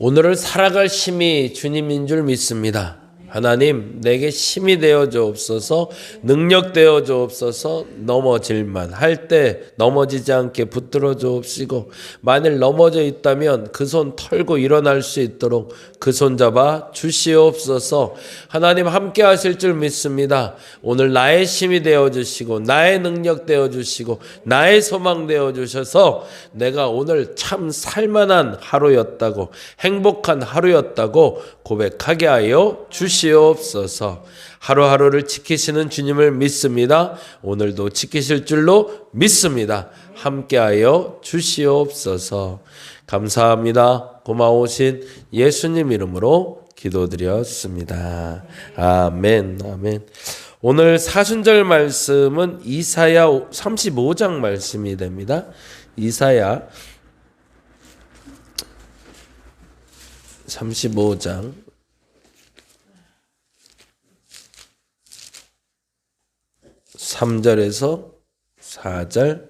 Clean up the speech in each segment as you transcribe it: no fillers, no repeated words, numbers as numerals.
오늘을 살아갈 힘이 주님인 줄 믿습니다. 하나님, 내게 힘이 되어 주옵소서, 능력 되어 주옵소서. 넘어질만 할 때 넘어지지 않게 붙들어 주옵시고, 만일 넘어져 있다면 그 손 털고 일어날 수 있도록 그 손 잡아 주시옵소서. 하나님 함께 하실 줄 믿습니다. 오늘 나의 힘이 되어 주시고, 나의 능력 되어 주시고, 나의 소망 되어 주셔서 내가 오늘 참 살만한 하루였다고, 행복한 하루였다고 고백하게 하여 주시옵소서. 하루하루를 지키시는 주님을 믿습니다. 오늘도 지키실 줄로 믿습니다. 함께하여 주시옵소서. 감사합니다. 고마우신 예수님 이름으로 기도드렸습니다. 아멘, 아멘. 오늘 사순절 말씀은 이사야 35장 말씀이 됩니다. 이사야 35장 3절에서 4절,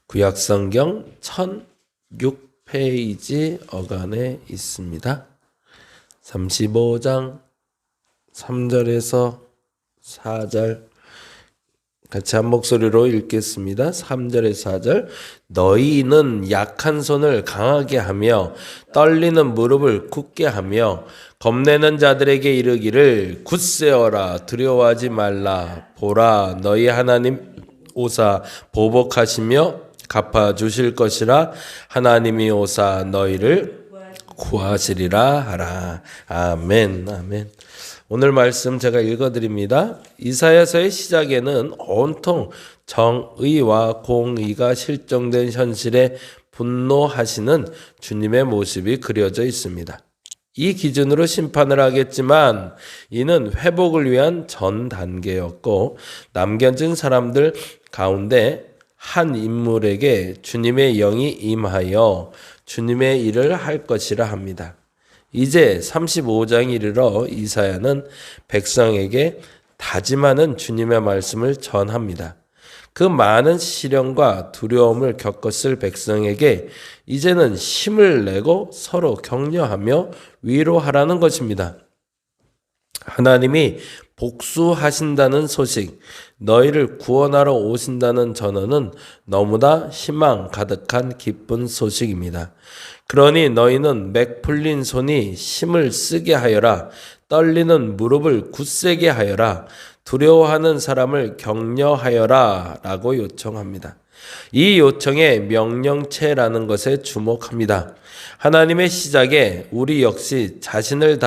구약성경 1006페이지 어간에 있습니다. 35장 3절에서 4절 같이 한 목소리로 읽겠습니다. 3절에서 4절. 너희는 약한 손을 강하게 하며 떨리는 무릎을 굳게 하며 겁내는 자들에게 이르기를 굳세어라, 두려워하지 말라. 보라, 너희 하나님 오사 보복하시며 갚아주실 것이라. 하나님이 오사 너희를 구하시리라 하라. 아멘, 아멘. 오늘 말씀 제가 읽어드립니다. 이사야서의 시작에는 온통 정의와 공의가 실종된 현실에 분노하시는 주님의 모습이 그려져 있습니다. 이 기준으로 심판을 하겠지만 이는 회복을 위한 전 단계였고, 남겨진 사람들 가운데 한 인물에게 주님의 영이 임하여 주님의 일을 할 것이라 합니다. 이제 35장에 이르러 이사야는 백성에게 다짐하는 주님의 말씀을 전합니다. 그 많은 시련과 두려움을 겪었을 백성에게 이제는 힘을 내고 서로 격려하며 위로하라는 것입니다. 하나님이 복수하신다는 소식, 너희를 구원하러 오신다는 전언은 너무나 희망 가득한 기쁜 소식입니다. 그러니 너희는 맥 풀린 손이 힘을 쓰게 하여라. 떨리는 무릎을 굳세게 하여라. 두려워하는 사람을 격려하여라 라고 요청합니다. 이 요청에 명령체라는 것에 주목합니다. 하나님의 시작에 우리 역시 자신을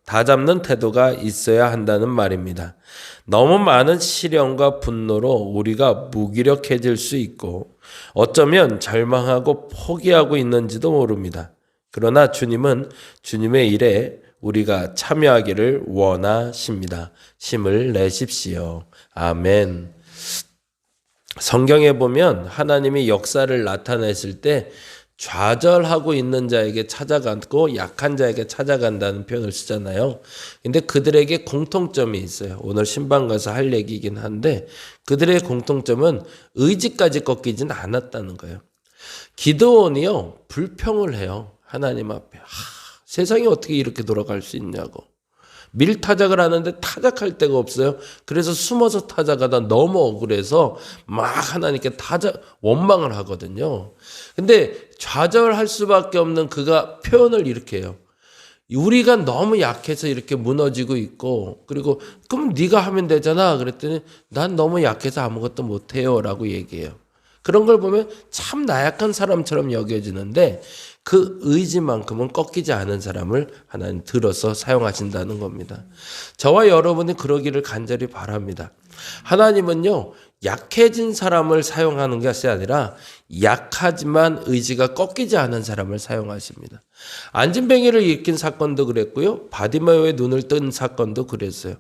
다잡는 태도가 있어야 한다는 말입니다. 너무 많은 시련과 분노로 우리가 무기력해질 수 있고 어쩌면 절망하고 포기하고 있는지도 모릅니다. 그러나 주님은 주님의 일에 우리가 참여하기를 원하십니다. 힘을 내십시오. 아멘. 성경에 보면 하나님이 역사를 나타냈을 때 좌절하고 있는 자에게 찾아가고 약한 자에게 찾아간다는 표현을 쓰잖아요. 근데 그들에게 공통점이 있어요. 오늘 신방 가서 할 얘기이긴 한데 그들의 공통점은 의지까지 꺾이진 않았다는 거예요. 기드온이요, 불평을 해요. 하나님 앞에. 세상이 어떻게 이렇게 돌아갈 수 있냐고. 밀타작을 하는데 타작할 데가 없어요. 그래서 숨어서 타작하다 너무 억울해서 막 하나님께 원망을 하거든요. 근데 좌절할 수밖에 없는 그가 표현을 이렇게 해요. 우리가 너무 약해서 이렇게 무너지고 있고, 그리고 그럼 네가 하면 되잖아. 그랬더니 난 너무 약해서 아무것도 못해요 라고 얘기해요. 그런 걸 보면 참 나약한 사람처럼 여겨지는데 그 의지만큼은 꺾이지 않은 사람을 하나님 들어서 사용하신다는 겁니다. 저와 여러분이 그러기를 간절히 바랍니다. 하나님은요, 약해진 사람을 사용하는 것이 아니라 약하지만 의지가 꺾이지 않은 사람을 사용하십니다. 안진뱅이를 일으킨 사건도 그랬고요. 바디메오의 눈을 뜬 사건도 그랬어요.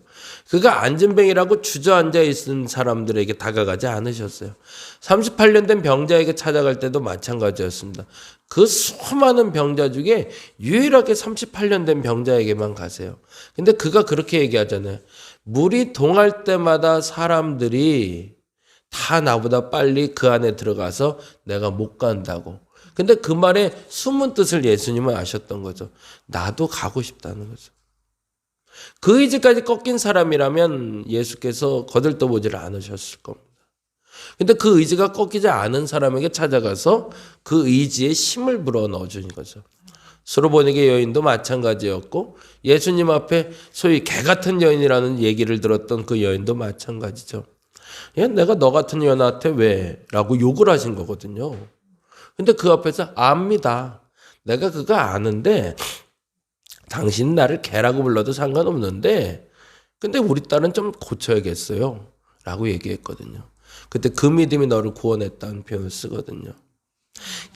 그가 안진뱅이라고 주저앉아 있는 사람들에게 다가가지 않으셨어요. 38년 된 병자에게 찾아갈 때도 마찬가지였습니다. 그 수많은 병자 중에 유일하게 38년 된 병자에게만 가세요. 근데 그가 그렇게 얘기하잖아요. 물이 동할 때마다 사람들이 다 나보다 빨리 그 안에 들어가서 내가 못 간다고. 근데 그 말의 숨은 뜻을 예수님은 아셨던 거죠. 나도 가고 싶다는 거죠. 그 의지까지 꺾인 사람이라면 예수께서 거들떠보지를 않으셨을 겁니다. 근데 그 의지가 꺾이지 않은 사람에게 찾아가서 그 의지에 힘을 불어 넣어주는 거죠. 수르보니게 여인도 마찬가지였고 예수님 앞에 소위 개 같은 여인이라는 얘기를 들었던 그 여인도 마찬가지죠. 야, 내가 너 같은 여인한테 왜? 라고 욕을 하신 거거든요. 근데 그 앞에서 압니다. 내가 그거 아는데 당신 나를 개라고 불러도 상관없는데 근데 우리 딸은 좀 고쳐야겠어요. 라고 얘기했거든요. 그때 그 믿음이 너를 구원했다는 표현을 쓰거든요.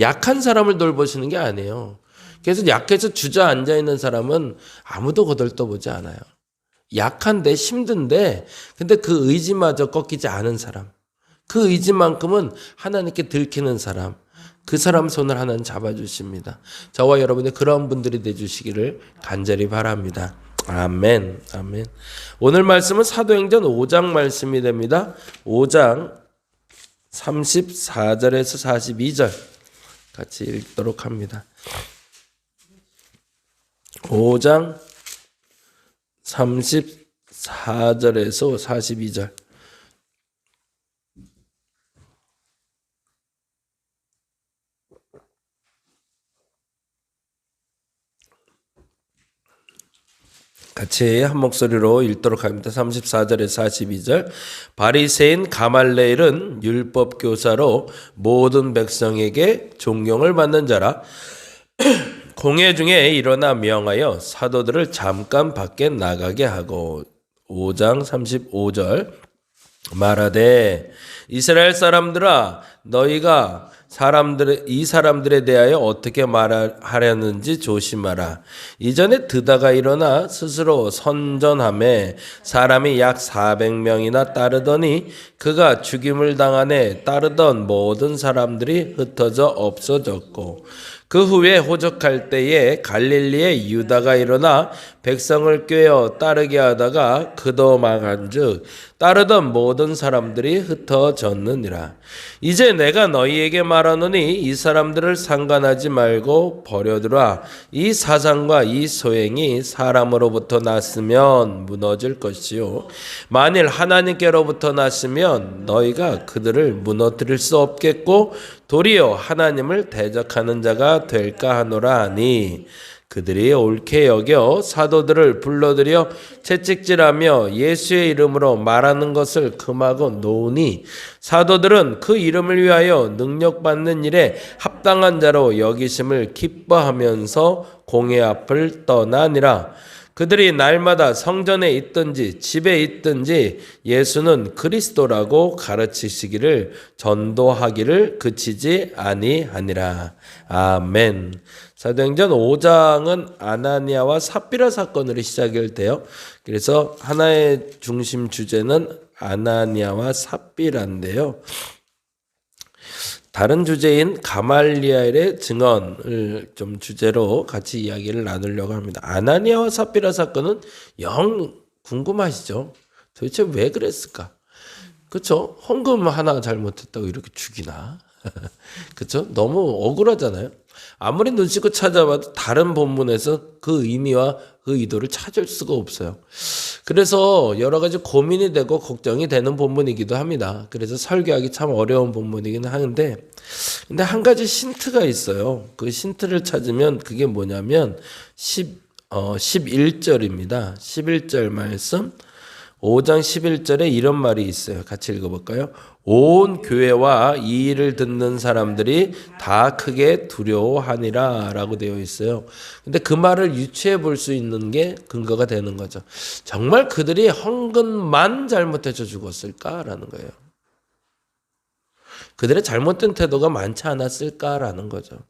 약한 사람을 돌보시는 게 아니에요. 그래서 약해서 주저앉아 있는 사람은 아무도 거들떠보지 않아요. 약한데 힘든데 근데 그 의지마저 꺾이지 않은 사람, 그 의지만큼은 하나님께 들키는 사람, 그 사람 손을 하나님 잡아주십니다. 저와 여러분이 그런 분들이 되주시기를 간절히 바랍니다. 아멘. 아멘. 오늘 말씀은 사도행전 5장 말씀이 됩니다. 5장 34절에서 42절 같이 읽도록 합니다. 5장 34절에서 42절. 같이 한 목소리로 읽도록 합니다. 34절에서 42절. 바리새인 가말레일은 율법 교사로 모든 백성에게 존경을 받는 자라. 공회 중에 일어나 명하여 사도들을 잠깐 밖에 나가게 하고 5장 35절 말하되 이스라엘 사람들아 너희가 이 사람들에 대하여 어떻게 말하려는지 조심하라. 이전에 드다가 일어나 스스로 선전하며 사람이 약 400명이나 따르더니 그가 죽임을 당하네 따르던 모든 사람들이 흩어져 없어졌고 그 후에 호적할 때에 갈릴리에 유다가 일어나 백성을 꾀어 따르게 하다가 그도 망한즉 따르던 모든 사람들이 흩어졌느니라. 이제 내가 너희에게 말하노니 이 사람들을 상관하지 말고 버려두라. 이 사상과 이 소행이 사람으로부터 났으면 무너질 것이요 만일 하나님께로부터 났으면 너희가 그들을 무너뜨릴 수 없겠고 도리어 하나님을 대적하는 자가 될까 하노라 하니 그들이 옳게 여겨 사도들을 불러들여 채찍질하며 예수의 이름으로 말하는 것을 금하고 놓으니 사도들은 그 이름을 위하여 능력받는 일에 합당한 자로 여기심을 기뻐하면서 공회 앞을 떠나니라. 그들이 날마다 성전에 있든지 집에 있든지 예수는 그리스도라고 가르치시기를 전도하기를 그치지 아니하니라. 아멘. 사도행전 5장은 아나니아와 삽비라 사건으로 시작이 돼요. 그래서 하나의 중심 주제는 아나니아와 삽비라인데요. 다른 주제인 가말리엘의 증언을 좀 주제로 같이 이야기를 나누려고 합니다. 아나니아와 삽비라 사건은 영 궁금하시죠? 도대체 왜 그랬을까? 그렇죠? 헌금 하나 잘못했다고 이렇게 죽이나? 그렇죠? 너무 억울하잖아요. 아무리 눈치껏 찾아봐도 다른 본문에서 그 의미와 그 의도를 찾을 수가 없어요. 그래서 여러 가지 고민이 되고 걱정이 되는 본문이기도 합니다. 그래서 설교하기 참 어려운 본문이긴 하는데 근데 한 가지 힌트가 있어요. 그 힌트를 찾으면 그게 뭐냐면 11절입니다. 11절 말씀 5장 11절에 이런 말이 있어요. 같이 읽어볼까요? 온 교회와 이 일을 듣는 사람들이 다 크게 두려워하니라 라고 되어 있어요. 근데 그 말을 유추해 볼 수 있는 게 근거가 되는 거죠. 정말 그들이 헌금만 잘못해서 죽었을까라는 거예요. 그들의 잘못된 태도가 많지 않았을까라는 거죠.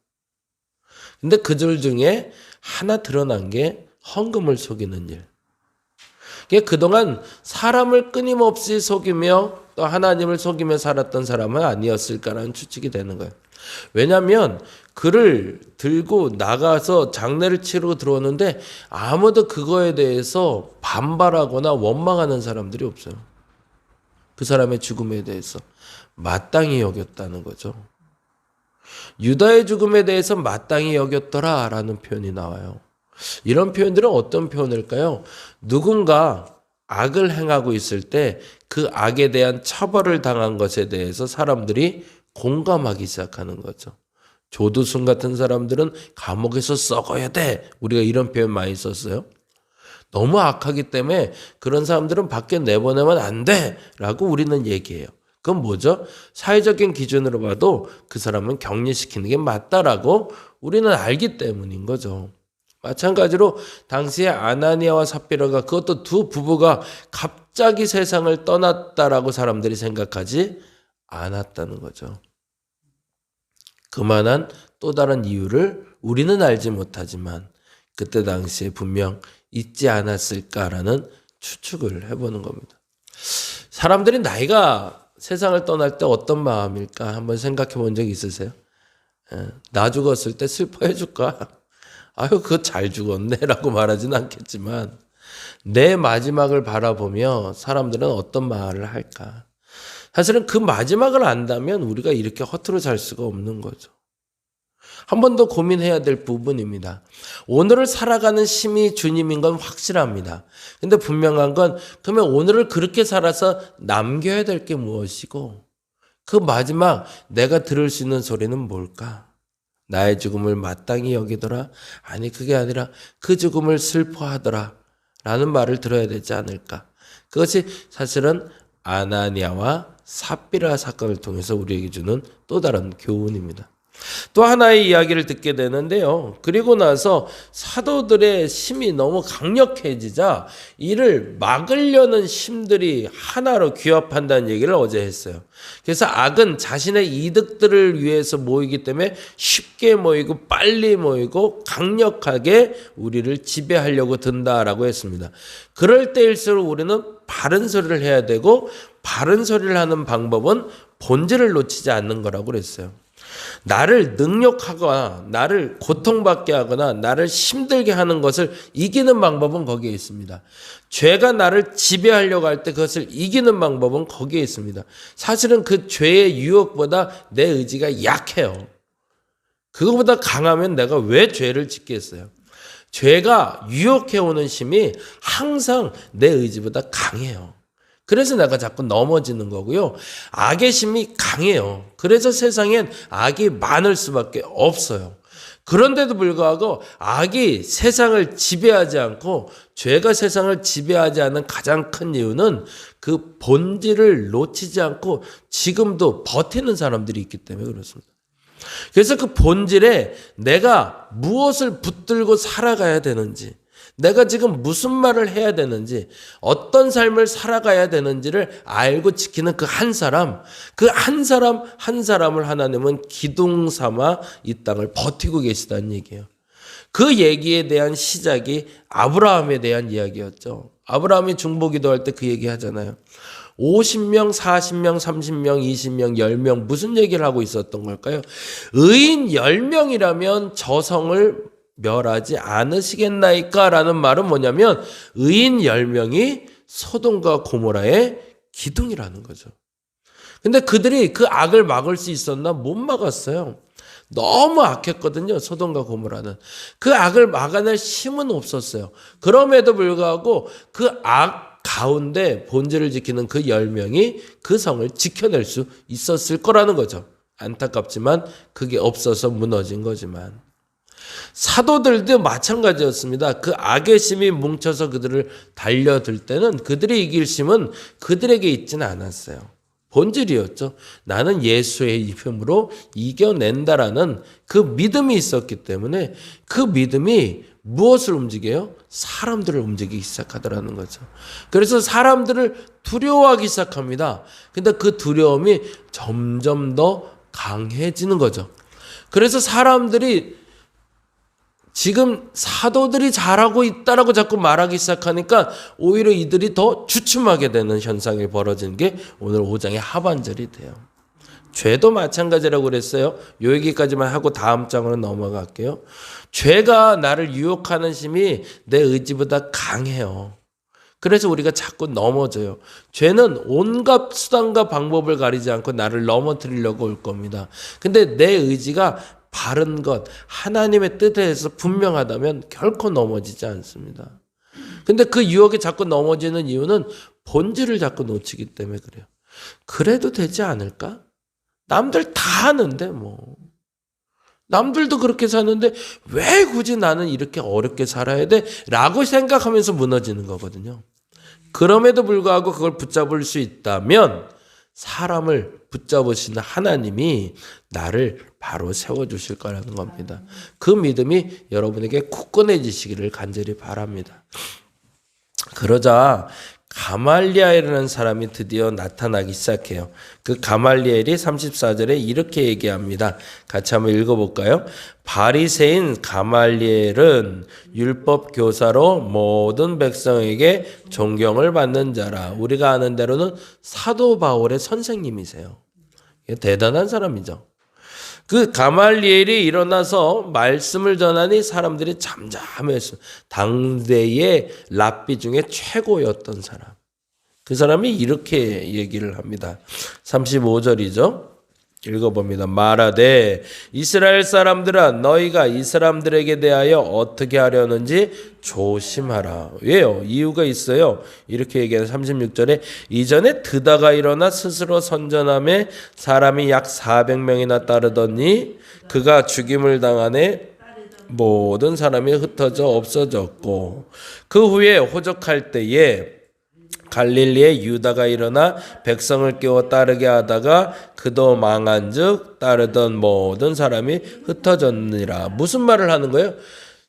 근데 그들 중에 하나 드러난 게 헌금을 속이는 일. 그동안 사람을 끊임없이 속이며 또 하나님을 속이며 살았던 사람은 아니었을까라는 추측이 되는 거예요. 왜냐하면 그를 들고 나가서 장례를 치르고 들어오는데 아무도 그거에 대해서 반발하거나 원망하는 사람들이 없어요. 그 사람의 죽음에 대해서 마땅히 여겼다는 거죠. 유다의 죽음에 대해서 마땅히 여겼더라라는 표현이 나와요. 이런 표현들은 어떤 표현일까요? 누군가 악을 행하고 있을 때 그 악에 대한 처벌을 당한 것에 대해서 사람들이 공감하기 시작하는 거죠. 조두순 같은 사람들은 감옥에서 썩어야 돼. 우리가 이런 표현 많이 썼어요. 너무 악하기 때문에 그런 사람들은 밖에 내보내면 안 돼 라고 우리는 얘기해요. 그건 뭐죠? 사회적인 기준으로 봐도 그 사람은 격리시키는 게 맞다라고 우리는 알기 때문인 거죠. 마찬가지로 당시에 아나니아와 삽비라가 그것도 두 부부가 갑자기 세상을 떠났다라고 사람들이 생각하지 않았다는 거죠. 그만한 또 다른 이유를 우리는 알지 못하지만 그때 당시에 분명 있지 않았을까라는 추측을 해보는 겁니다. 사람들이 나이가 세상을 떠날 때 어떤 마음일까 한번 생각해 본 적 있으세요? 나 죽었을 때 슬퍼해 줄까? 아유 그거 잘 죽었네 라고 말하지는 않겠지만 내 마지막을 바라보며 사람들은 어떤 말을 할까? 사실은 그 마지막을 안다면 우리가 이렇게 허투루 살 수가 없는 거죠. 한 번 더 고민해야 될 부분입니다. 오늘을 살아가는 심히 주님인 건 확실합니다. 근데 분명한 건 그러면 오늘을 그렇게 살아서 남겨야 될 게 무엇이고 그 마지막 내가 들을 수 있는 소리는 뭘까? 나의 죽음을 마땅히 여기더라? 아니 그게 아니라 그 죽음을 슬퍼하더라 라는 말을 들어야 되지 않을까? 그것이 사실은 아나니아와 삽비라 사건을 통해서 우리에게 주는 또 다른 교훈입니다. 또 하나의 이야기를 듣게 되는데요. 그리고 나서 사도들의 힘이 너무 강력해지자 이를 막으려는 힘들이 하나로 규합한다는 얘기를 어제 했어요. 그래서 악은 자신의 이득들을 위해서 모이기 때문에 쉽게 모이고 빨리 모이고 강력하게 우리를 지배하려고 든다라고 했습니다. 그럴 때일수록 우리는 바른 소리를 해야 되고 바른 소리를 하는 방법은 본질을 놓치지 않는 거라고 그랬어요. 나를 능욕하거나 나를 고통받게 하거나 나를 힘들게 하는 것을 이기는 방법은 거기에 있습니다. 죄가 나를 지배하려고 할 때 그것을 이기는 방법은 거기에 있습니다. 사실은 그 죄의 유혹보다 내 의지가 약해요. 그거보다 강하면 내가 왜 죄를 짓겠어요? 죄가 유혹해오는 힘이 항상 내 의지보다 강해요. 그래서 내가 자꾸 넘어지는 거고요. 악의 힘이 강해요. 그래서 세상엔 악이 많을 수밖에 없어요. 그런데도 불구하고 악이 세상을 지배하지 않고 죄가 세상을 지배하지 않는 가장 큰 이유는 그 본질을 놓치지 않고 지금도 버티는 사람들이 있기 때문에 그렇습니다. 그래서 그 본질에 내가 무엇을 붙들고 살아가야 되는지, 내가 지금 무슨 말을 해야 되는지, 어떤 삶을 살아가야 되는지를 알고 지키는 그 한 사람, 그 한 사람 한 사람을 하나님은 기둥 삼아 이 땅을 버티고 계시다는 얘기예요. 그 얘기에 대한 시작이 아브라함에 대한 이야기였죠. 아브라함이 중보기도할 때 그 얘기 하잖아요. 50명, 40명, 30명, 20명, 10명 무슨 얘기를 하고 있었던 걸까요? 의인 10명이라면 저성을 멸하지 않으시겠나이까? 라는 말은 뭐냐면 의인 10명이 소돔과 고모라의 기둥이라는 거죠. 근데 그들이 그 악을 막을 수 있었나? 못 막았어요. 너무 악했거든요. 소돔과 고모라는. 그 악을 막아낼 힘은 없었어요. 그럼에도 불구하고 그 악 가운데 본질을 지키는 그 10명이 그 성을 지켜낼 수 있었을 거라는 거죠. 안타깝지만 그게 없어서 무너진 거지만. 사도들도 마찬가지였습니다. 그 악의 힘이 뭉쳐서 그들을 달려들 때는 그들이 이길 힘은 그들에게 있지는 않았어요. 본질이었죠. 나는 예수의 이름으로 이겨낸다라는 그 믿음이 있었기 때문에 그 믿음이 무엇을 움직여요? 사람들을 움직이기 시작하더라는 거죠. 그래서 사람들을 두려워하기 시작합니다. 근데 그 두려움이 점점 더 강해지는 거죠. 그래서 사람들이 지금 사도들이 잘하고 있다라고 자꾸 말하기 시작하니까 오히려 이들이 더 주춤하게 되는 현상이 벌어지는 게 오늘 5장의 하반절이 돼요. 죄도 마찬가지라고 그랬어요. 요 얘기까지만 하고 다음 장으로 넘어갈게요. 죄가 나를 유혹하는 힘이 내 의지보다 강해요. 그래서 우리가 자꾸 넘어져요. 죄는 온갖 수단과 방법을 가리지 않고 나를 넘어뜨리려고 올 겁니다. 근데 내 의지가 바른 것, 하나님의 뜻에 대해서 분명하다면 결코 넘어지지 않습니다. 근데 그 유혹에 자꾸 넘어지는 이유는 본질을 자꾸 놓치기 때문에 그래요. 그래도 되지 않을까? 남들 다 하는데 뭐. 남들도 그렇게 사는데 왜 굳이 나는 이렇게 어렵게 살아야 돼? 라고 생각하면서 무너지는 거거든요. 그럼에도 불구하고 그걸 붙잡을 수 있다면 사람을 붙잡으시는 하나님이 나를 바로 세워주실 거라는 겁니다. 그 믿음이 여러분에게 굳건해지시기를 간절히 바랍니다. 그러자 가말리엘이라는 사람이 드디어 나타나기 시작해요. 그 가말리엘이 34절에 이렇게 얘기합니다. 같이 한번 읽어볼까요? 바리새인 가말리엘은 율법 교사로 모든 백성에게 존경을 받는 자라. 우리가 아는 대로는 사도 바울의 선생님이세요. 대단한 사람이죠. 그 가말리엘이 일어나서 말씀을 전하니 사람들이 잠잠했어요. 당대의 랍비 중에 최고였던 사람. 그 사람이 이렇게 얘기를 합니다. 35절이죠. 읽어봅니다. 말하되 이스라엘 사람들아 너희가 이 사람들에게 대하여 어떻게 하려는지 조심하라. 왜요? 이유가 있어요. 이렇게 얘기하는 36절에 이전에 드다가 일어나 스스로 선전함에 사람이 약 400명이나 따르더니 그가 죽임을 당하네 모든 사람이 흩어져 없어졌고 그 후에 호적할 때에 갈릴리에 유다가 일어나 백성을 깨워 따르게 하다가 그도 망한즉 따르던 모든 사람이 흩어졌느니라. 무슨 말을 하는 거예요?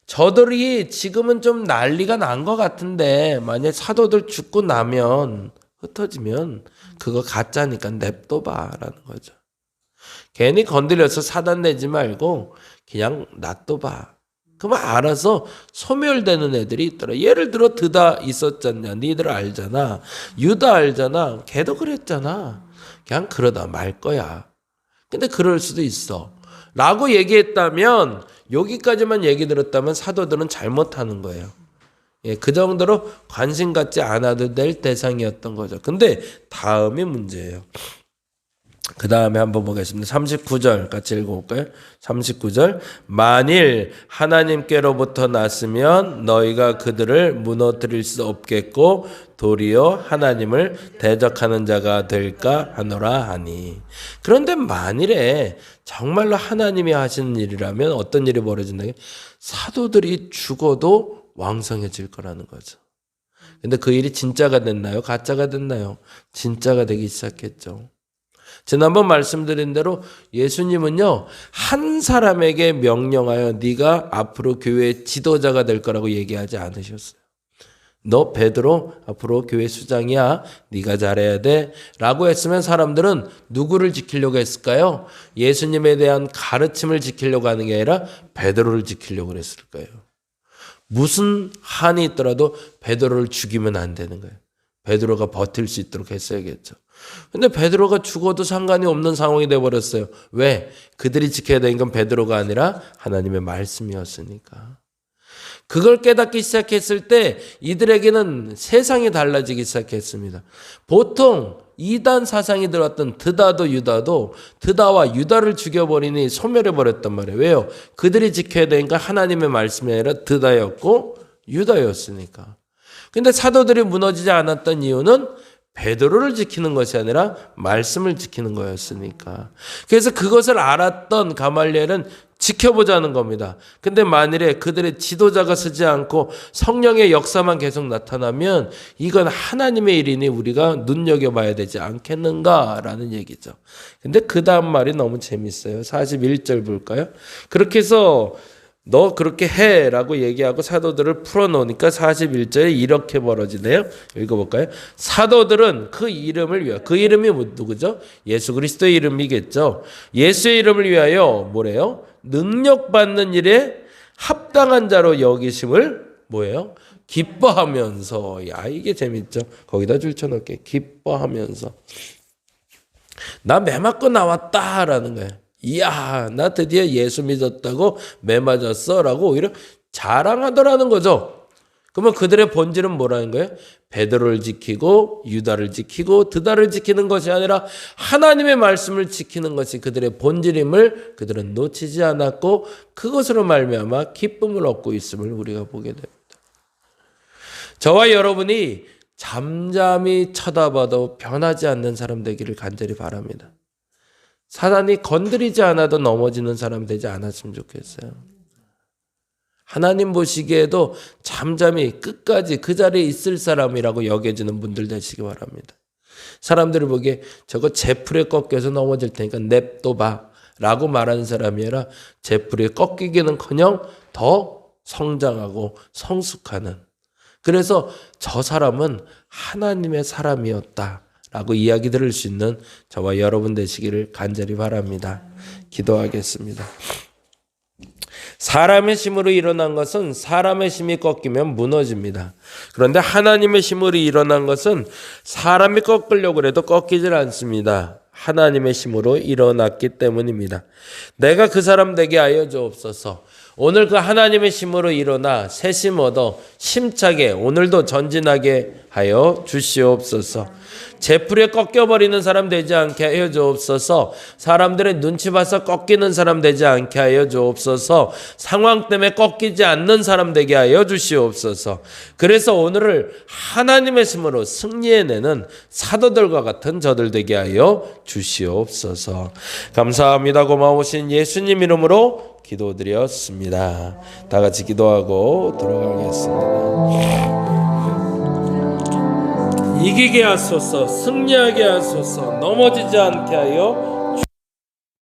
저들이 지금은 좀 난리가 난 것 같은데 만약 사도들 죽고 나면 흩어지면 그거 가짜니까 냅둬봐라는 거죠. 괜히 건드려서 사단 내지 말고 그냥 놔둬봐. 그러면 알아서 소멸되는 애들이 있더라. 예를 들어 드다 있었잖냐. 니들 알잖아. 유다 알잖아. 걔도 그랬잖아. 그냥 그러다 말 거야. 근데 그럴 수도 있어. 라고 얘기했다면 여기까지만 얘기 들었다면 사도들은 잘못하는 거예요. 예, 그 정도로 관심 갖지 않아도 될 대상이었던 거죠. 근데 다음이 문제예요. 그 다음에 한번 보겠습니다. 39절 같이 읽어볼까요? 39절 만일 하나님께로부터 났으면 너희가 그들을 무너뜨릴 수 없겠고 도리어 하나님을 대적하는 자가 될까 하노라 하니. 그런데 만일에 정말로 하나님이 하시는 일이라면 어떤 일이 벌어진다? 사도들이 죽어도 왕성해질 거라는 거죠. 근데 그 일이 진짜가 됐나요? 가짜가 됐나요? 진짜가 되기 시작했죠. 지난번 말씀드린 대로 예수님은요 한 사람에게 명령하여 네가 앞으로 교회의 지도자가 될 거라고 얘기하지 않으셨어요. 너 베드로 앞으로 교회 수장이야. 네가 잘해야 돼 라고 했으면 사람들은 누구를 지키려고 했을까요? 예수님에 대한 가르침을 지키려고 하는 게 아니라 베드로를 지키려고 그랬을 거예요. 무슨 한이 있더라도 베드로를 죽이면 안 되는 거예요. 베드로가 버틸 수 있도록 했어야겠죠. 근데 베드로가 죽어도 상관이 없는 상황이 돼버렸어요. 왜? 그들이 지켜야 되는 건 베드로가 아니라 하나님의 말씀이었으니까. 그걸 깨닫기 시작했을 때 이들에게는 세상이 달라지기 시작했습니다. 보통 이단 사상이 들어왔던 드다도 유다도 드다와 유다를 죽여버리니 소멸해버렸단 말이에요. 왜요? 그들이 지켜야 되는 건 하나님의 말씀이 아니라 드다였고 유다였으니까. 근데 사도들이 무너지지 않았던 이유는 베드로를 지키는 것이 아니라 말씀을 지키는 거였으니까. 그래서 그것을 알았던 가말리엘은 지켜보자는 겁니다. 근데 만일에 그들의 지도자가 서지 않고 성령의 역사만 계속 나타나면 이건 하나님의 일이니 우리가 눈여겨봐야 되지 않겠는가라는 얘기죠. 근데 그 다음 말이 너무 재밌어요. 41절 볼까요? 그렇게 해서 너 그렇게 해 라고 얘기하고 사도들을 풀어놓으니까 41절에 이렇게 벌어지네요. 읽어볼까요? 사도들은 그 이름을 위하여, 그 이름이 누구죠? 예수 그리스도의 이름이겠죠. 예수의 이름을 위하여 뭐래요? 능력받는 일에 합당한 자로 여기심을 뭐예요? 기뻐하면서. 야, 이게 재밌죠. 거기다 줄쳐놓을게. 기뻐하면서. 나 매 맞고 나왔다라는 거예요. 이야, 나 드디어 예수 믿었다고 매 맞았어 라고 오히려 자랑하더라는 거죠. 그러면 그들의 본질은 뭐라는 거예요? 베드로를 지키고 유다를 지키고 드다를 지키는 것이 아니라 하나님의 말씀을 지키는 것이 그들의 본질임을 그들은 놓치지 않았고 그것으로 말미암아 기쁨을 얻고 있음을 우리가 보게 됩니다. 저와 여러분이 잠잠히 쳐다봐도 변하지 않는 사람 되기를 간절히 바랍니다. 사단이 건드리지 않아도 넘어지는 사람 되지 않았으면 좋겠어요. 하나님 보시기에도 잠잠히 끝까지 그 자리에 있을 사람이라고 여겨지는 분들 되시기 바랍니다. 사람들이 보기에 저거 제풀에 꺾여서 넘어질 테니까 냅둬봐 라고 말하는 사람이 아니라 제풀에 꺾이기는커녕 더 성장하고 성숙하는, 그래서 저 사람은 하나님의 사람이었다 라고 이야기 들을 수 있는 저와 여러분 되시기를 간절히 바랍니다. 기도하겠습니다. 사람의 힘으로 일어난 것은 사람의 힘이 꺾이면 무너집니다. 그런데 하나님의 힘으로 일어난 것은 사람이 꺾으려고 해도 꺾이질 않습니다. 하나님의 힘으로 일어났기 때문입니다. 내가 그 사람 되게 하여 주옵소서. 오늘 그 하나님의 힘으로 일어나 새심 얻어 힘차게 오늘도 전진하게 하여 주시옵소서. 제풀에 꺾여버리는 사람 되지 않게 하여 주옵소서. 사람들의 눈치 봐서 꺾이는 사람 되지 않게 하여 주옵소서. 상황 때문에 꺾이지 않는 사람 되게 하여 주시옵소서. 그래서 오늘을 하나님의 힘으로 승리해내는 사도들과 같은 저들 되게 하여 주시옵소서. 감사합니다. 고마우신 예수님 이름으로 기도드렸습니다. 다 같이 기도하고 돌아가겠습니다. 이기게 하소서, 승리하게 하소서, 넘어지지 않게 하여